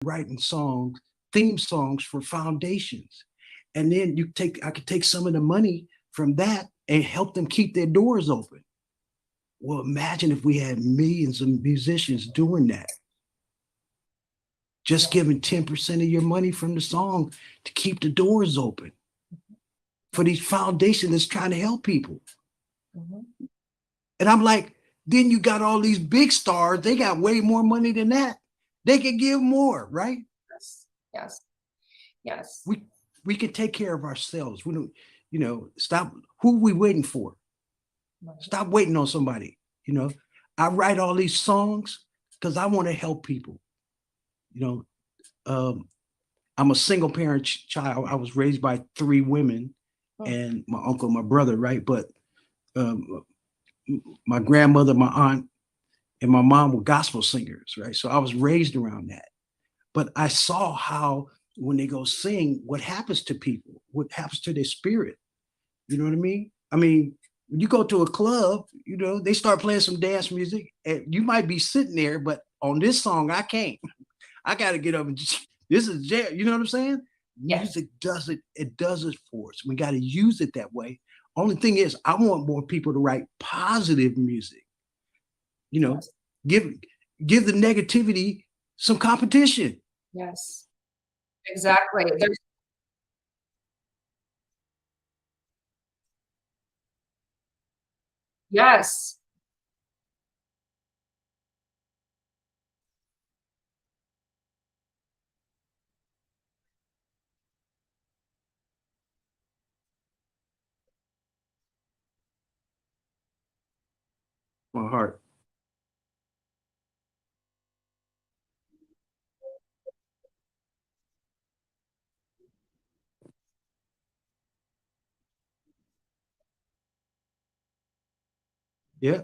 writing songs, theme songs for foundations. And then I could take some of the money from that and help them keep their doors open. Well, imagine if we had millions of musicians doing that, just giving 10% of your money from the song to keep the doors open for these foundations that's trying to help people. Mm-hmm. And I'm like, then you got all these big stars. They got way more money than that. They could give more, right? Yes. Yes. Yes. We can take care of ourselves. We don't, stop. Who are we waiting for? Right. Stop waiting on somebody. I write all these songs because I want to help people. I'm a single parent child. I was raised by 3 women and my uncle, my brother, right? But my grandmother, my aunt, and my mom were gospel singers, right? So I was raised around that. But I saw how when they go sing, what happens to people, what happens to their spirit. You know what I mean? I mean, when you go to a club, they start playing some dance music and you might be sitting there, but on this song, I can't. I got to get up and this is jazz. You know what I'm saying? Yes. Music does it. It does it for us. We got to use it that way. Only thing is, I want more people to write positive music. Yes. Give the negativity some competition. Yes, exactly. Yes. My heart. Yeah.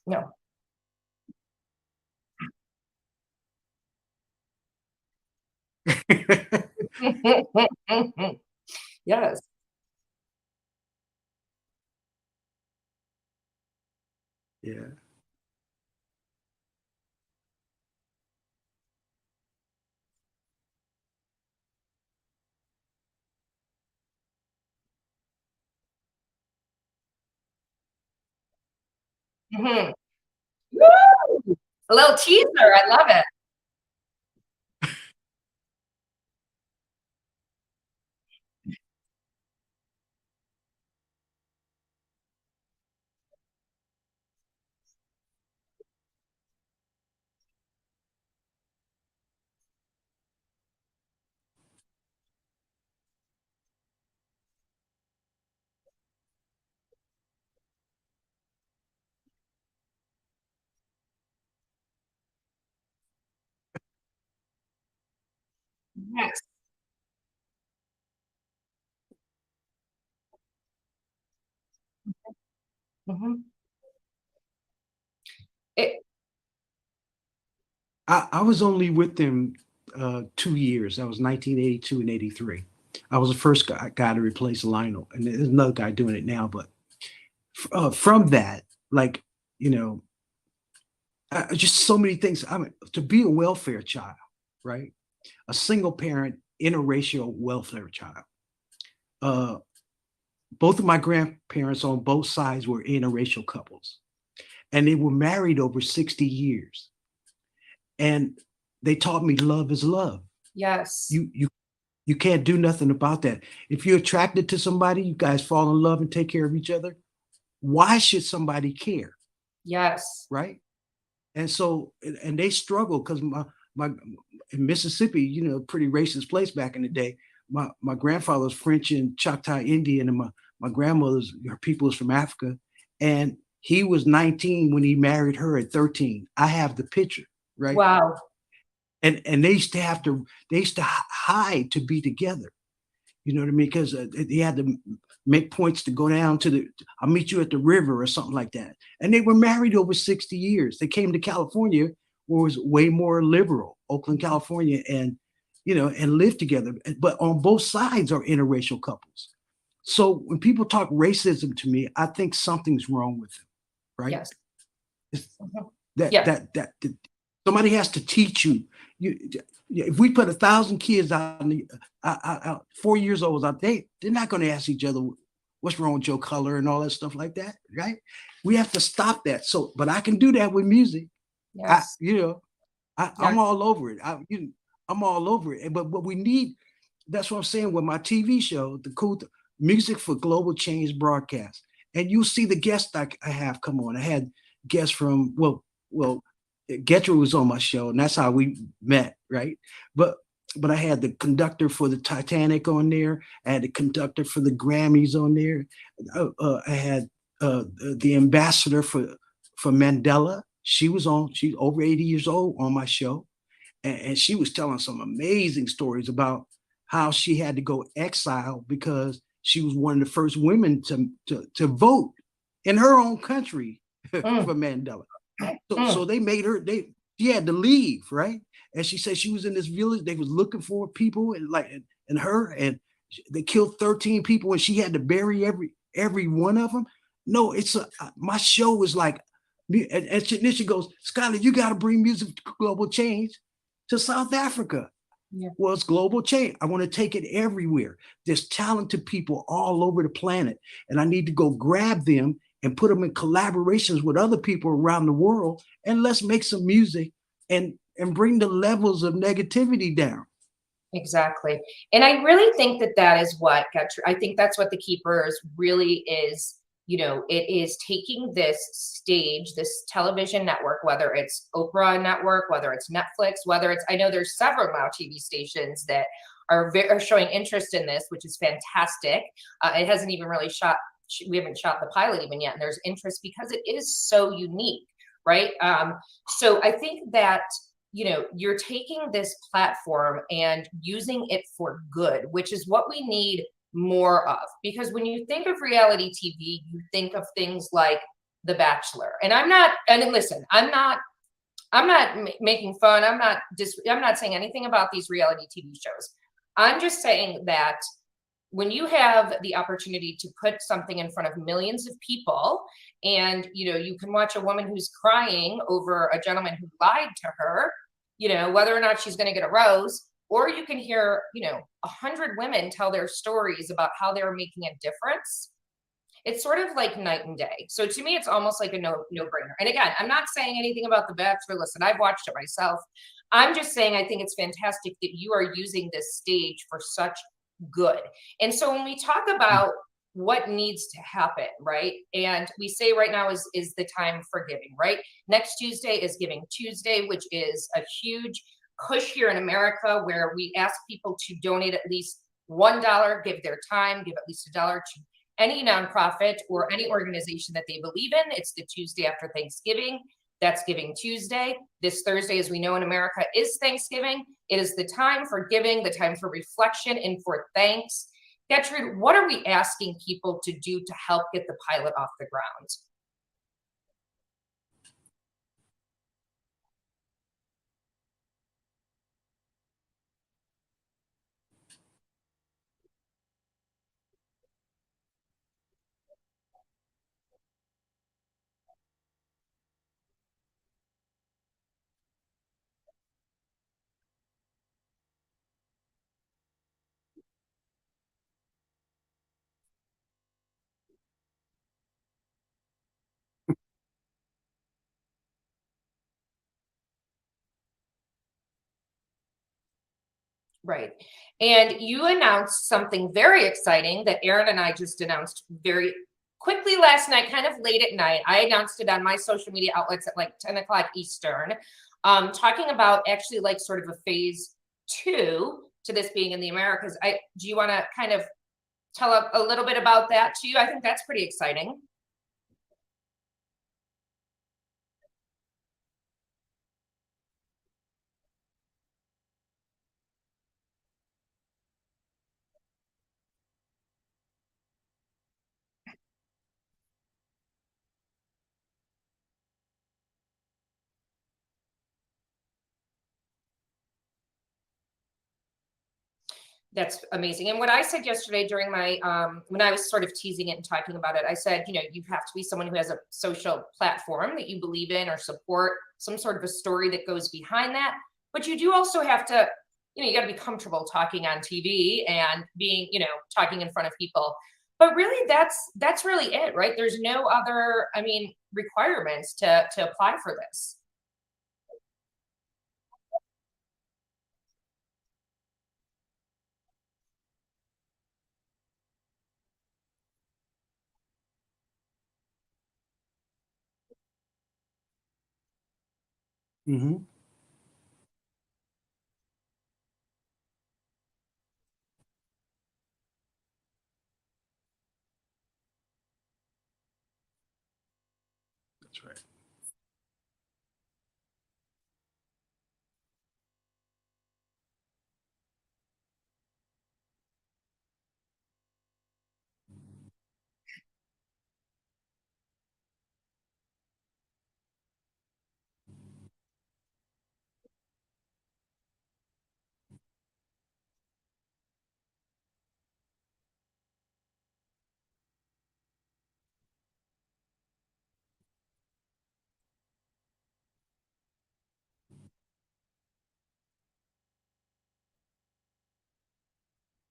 No. Yes. Yeah. Mm-hmm. Woo! A little teaser. I love it. Yes. Mm-hmm. I was only with them 2 years. That was 1982 and 83. I was the first guy to replace Lionel, and there's another guy doing it now. But from that, like you know, just so many things. I mean, to be a welfare child, right? A single parent interracial welfare child. Uh, both of my grandparents on both sides were interracial couples, and they were married over 60 years. And they taught me love is love. Yes. You can't do nothing about that. If you're attracted to somebody, you guys fall in love and take care of each other. Why should somebody care? Yes. Right? And so, and they struggle because my in Mississippi, pretty racist place back in the day. My grandfather's French and Choctaw Indian, and my grandmother's, her people is from Africa, And he was 19 when he married her at 13. I have the picture, right? Wow. And they used to hide to be together. You know what I mean? Because they had to make points to go down to I'll meet you at the river or something like that. And they were married over 60 years. They came to California, where it was way more liberal, Oakland, California, and and lived together. But on both sides are interracial couples. So when people talk racism to me, I think something's wrong with them, right? Yes. That, Yeah. that somebody has to teach you. If we put 1,000 kids out, 4 years old, they're not going to ask each other what's wrong with your color and all that stuff like that, right? We have to stop that. So, but I can do that with music. Yes. I'm all over it. I'm all over it. But what we need, that's what I'm saying with my TV show, Music for Global Change broadcast. And you'll see the guests I have come on. I had guests from, Gertrude was on my show, and that's how we met, right? But I had the conductor for the Titanic on there. I had the conductor for the Grammys on there. I had the ambassador for Mandela. She's over 80 years old on my show. And she was telling some amazing stories about how she had to go exile because she was one of the first women to vote in her own country for Mandela. So they made her, she had to leave, right? And she said she was in this village. They was looking for people and they killed 13 people and she had to bury every one of them. No, my show was like, and then she goes, Skyler, you got to bring music to global change to South Africa. Yeah. Well, it's global change. I want to take it everywhere. There's talented people all over the planet, and I need to go grab them and put them in collaborations with other people around the world, and let's make some music and bring the levels of negativity down. Exactly. And I really think that is what I think that's what The Keepers really is. It is taking this stage, this television network, whether it's Oprah network, whether it's Netflix, I know there's several now TV stations that are showing interest in this, which is fantastic. It hasn't even really we haven't shot the pilot even yet, and there's interest because it is so unique, right? So I think that you're taking this platform and using it for good, which is what we need more of. Because when you think of reality TV, you think of things like The Bachelor. And listen, I'm not making fun. I'm not saying anything about these reality TV shows. I'm just saying that when you have the opportunity to put something in front of millions of people, and you can watch a woman who's crying over a gentleman who lied to her, whether or not she's going to get a rose, or you can hear 100 women tell their stories about how they're making a difference. It's sort of like night and day. So to me, it's almost like a no-brainer. And again, I'm not saying anything about The Bachelor. Listen, I've watched it myself. I'm just saying I think it's fantastic that you are using this stage for such good. And so when we talk about what needs to happen, right? And we say right now is the time for giving, right? Next Tuesday is Giving Tuesday, which is a huge push here in America where we ask people to donate at least $1, give their time, give at least $1 to any nonprofit or any organization that they believe in. It's the Tuesday after Thanksgiving. That's Giving Tuesday. This Thursday, as we know in America, is Thanksgiving. It is the time for giving, the time for reflection and for thanks. Gertrude, what are we asking people to do to help get the pilot off the ground? Right. And you announced something very exciting that Aaron and I just announced very quickly last night, kind of late at night. I announced it on my social media outlets at like 10 o'clock Eastern, talking about actually like sort of a phase 2 to this being in the Americas. Do you want to kind of tell a little bit about that too? I think that's pretty exciting. That's amazing. And what I said yesterday during my when I was sort of teasing it and talking about it, I said, you know, you have to be someone who has a social platform that you believe in or support, some sort of a story that goes behind that. But you do also have to, you know, you got to be comfortable talking on TV and being, you know, talking in front of people. But really that's really it, right? There's no other, I mean, requirements to apply for this. Hmm. That's right.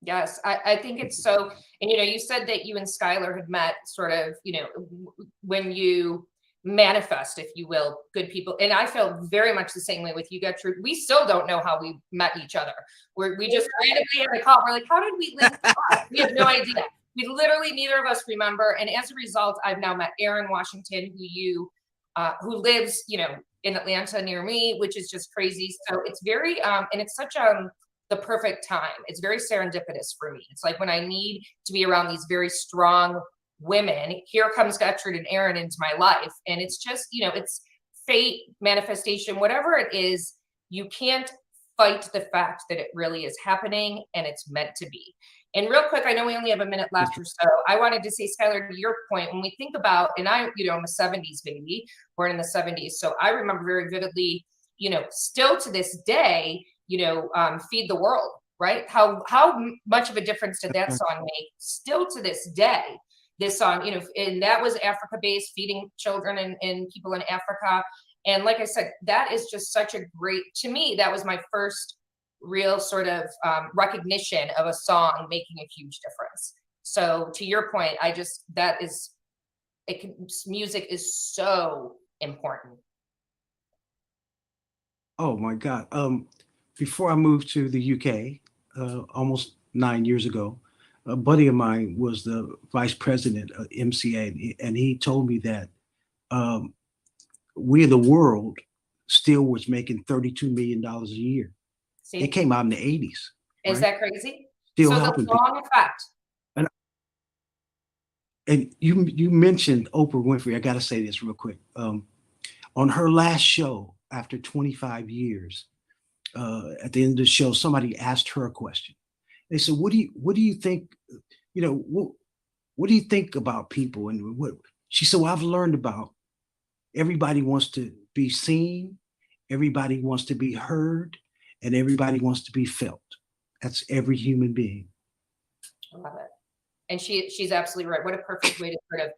Yes, I think it's so, and you know, you said that you and Skylar had met sort of, you know, when you manifest, if you will, good people. And I feel very much the same way with you, Gertrude. We still don't know how we met each other. We just randomly had a call. We're like, how did we link up? We have no idea. We literally, neither of us remember. And as a result, I've now met Aaron Washington, who lives, you know, in Atlanta near me, which is just crazy. So it's very, and it's such the perfect time. It's very serendipitous for me. It's like when I need to be around these very strong women, here comes Gertrude and Aaron into my life. And it's just, you know, it's fate, manifestation, whatever it is, you can't fight the fact that it really is happening and it's meant to be. And real quick, I know we only have a minute left or so. I wanted to say, Skylar, to your point, when we think about, and I, you know, I'm a 70s baby, born in the 70s. So I remember very vividly, you know, still to this day, you know, Feed the World, right? How much of a difference did that song make? Still to this day, this song, you know, and that was Africa based, feeding children and people in Africa. And like I said, that is just such a great, to me, that was my first real sort of recognition of a song making a huge difference. So to your point, I just, that is, music is so important. Oh my God. Before I moved to the UK, almost 9 years ago, a buddy of mine was the vice president of MCA, and he told me that um, We of the World still was making $32 million a year. It See, came out in the 80s, is right? that crazy? Still So the helping people. long effect. And, and you mentioned Oprah Winfrey. I got to say this real quick. On her last show, after 25 years, at the end of the show, somebody asked her a question. They said, what do you think? You know, what do you think about people?" And what she said, "Well, I've learned about everybody wants to be seen, everybody wants to be heard, and everybody wants to be felt. That's every human being." I love it. And she's absolutely right. What a perfect way to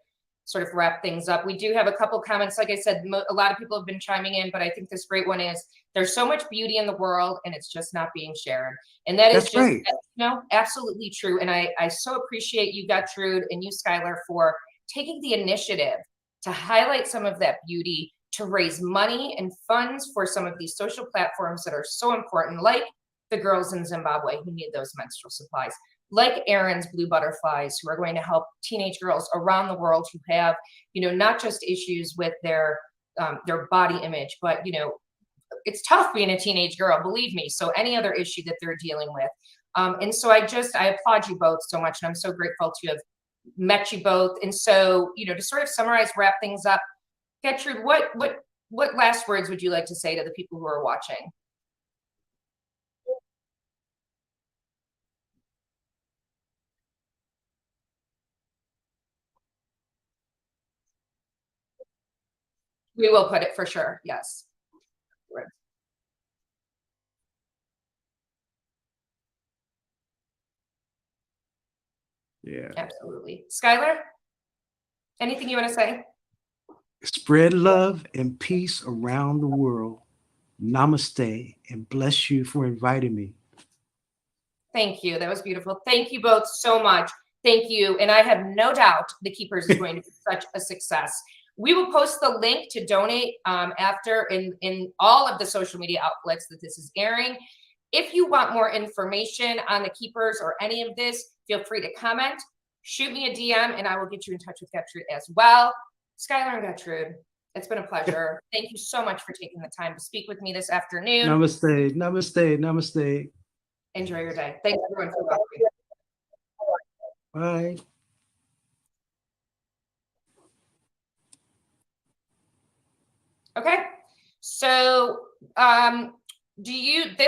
sort of wrap things up. We do have a couple comments. Like I said, a lot of people have been chiming in, but I think this great one is, there's so much beauty in the world and it's just not being shared. And that is That's just, right. you know, absolutely true. And I so appreciate you, Gertrude, and you, Skylar, for taking the initiative to highlight some of that beauty, to raise money and funds for some of these social platforms that are so important, like the girls in Zimbabwe who need those menstrual supplies, like Aaron's Blue Butterflies, who are going to help teenage girls around the world who have, you know, not just issues with their body image, but, you know, it's tough being a teenage girl, believe me. So any other issue that they're dealing with. And so I applaud you both so much. And I'm so grateful to have met you both. And so, you know, to sort of summarize, wrap things up, Gertrude, what last words would you like to say to the people who are watching? We will put it for sure. Yes. Yeah. Absolutely. Skyler, anything you want to say? Spread love and peace around the world. Namaste, and bless you for inviting me. Thank you. That was beautiful. Thank you both so much. Thank you. And I have no doubt the Keepers is going to be such a success. We will post the link to donate after in all of the social media outlets that this is airing. If you want more information on the Keepers or any of this, feel free to comment, shoot me a DM, and I will get you in touch with Gertrude as well. Skyler and Gertrude, it's been a pleasure. Thank you so much for taking the time to speak with me this afternoon. Namaste, namaste, namaste. Enjoy your day. Thanks everyone for watching. Bye. Okay, so this